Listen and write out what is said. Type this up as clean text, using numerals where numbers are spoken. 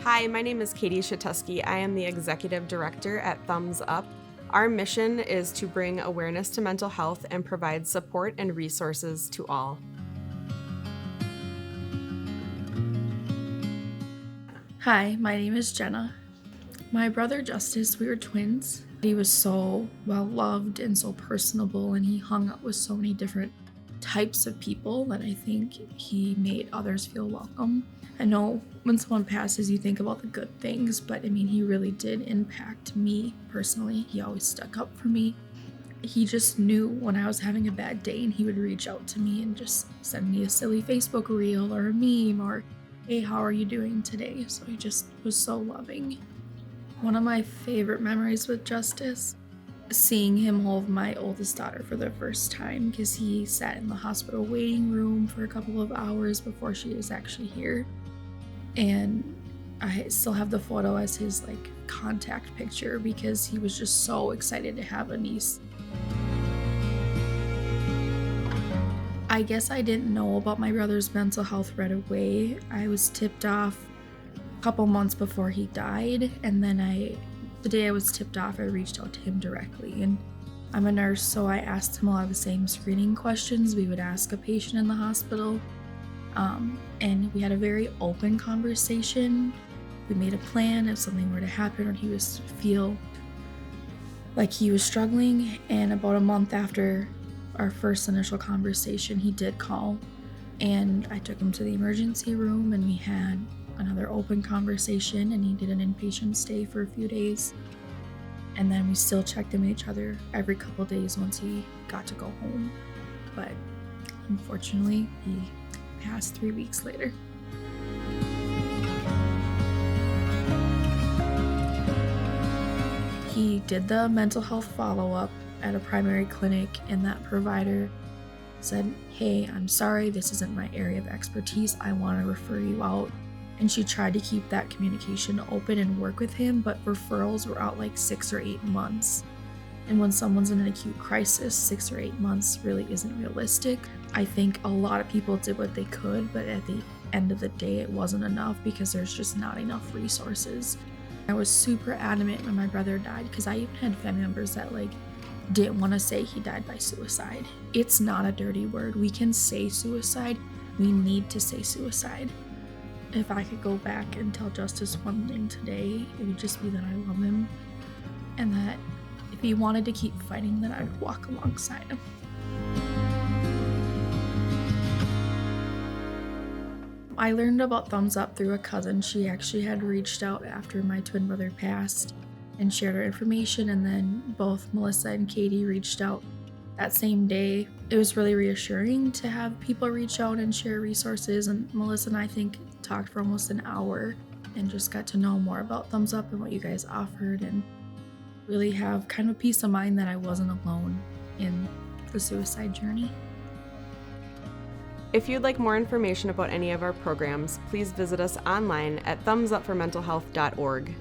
Hi, my name is Katie Shatuski. I am the Executive Director at Thumbs Up. Our mission is to bring awareness to mental health and provide support and resources to all. Hi, my name is Jena. My brother Justis, we were twins. He was so well loved and so personable, and he hung out with so many different types of people that I think he made others feel welcome. I know when someone passes, you think about the good things, but he really did impact me personally. He always stuck up for me. He just knew when I was having a bad day, and he would reach out to me and just send me a silly Facebook reel or a meme or, "Hey, how are you doing today?" So he just was so loving. One of my favorite memories with Justis, seeing him hold my oldest daughter for the first time, because he sat in the hospital waiting room for a couple of hours before she was actually here. And I still have the photo as his contact picture because he was just so excited to have a niece. I guess I didn't know about my brother's mental health right away. I was tipped off a couple months before he died, and then the day I was tipped off, I reached out to him directly. And I'm a nurse, so I asked him a lot of the same screening questions we would ask a patient in the hospital. And we had a very open conversation. We made a plan if something were to happen or he was to feel like he was struggling. And about a month after our first initial conversation, he did call, and I took him to the emergency room, and we had another open conversation, and he did an inpatient stay for a few days. And then we still checked in with each other every couple days once he got to go home. But unfortunately, he passed 3 weeks later. He did the mental health follow-up at a primary clinic, and that provider said, "Hey, I'm sorry, this isn't my area of expertise. I want to refer you out." And she tried to keep that communication open and work with him, but referrals were out 6 or 8 months. And when someone's in an acute crisis, 6 or 8 months really isn't realistic. I think a lot of people did what they could, but at the end of the day, it wasn't enough because there's just not enough resources. I was super adamant when my brother died because I even had family members that didn't want to say he died by suicide. It's not a dirty word. We can say suicide. We need to say suicide. If I could go back and tell Justis one thing today, it would just be that I love him, and that if he wanted to keep fighting, then I'd walk alongside him. I learned about Thumbs Up through a cousin. She actually had reached out after my twin brother passed and shared her information, and then both Melissa and Katie reached out that same day. It was really reassuring to have people reach out and share resources, and Melissa and I think talked for almost an hour and just got to know more about Thumbs Up and what you guys offered, and really have kind of peace of mind that I wasn't alone in the suicide journey. If you'd like more information about any of our programs, please visit us online at thumbsupformentalhealth.org.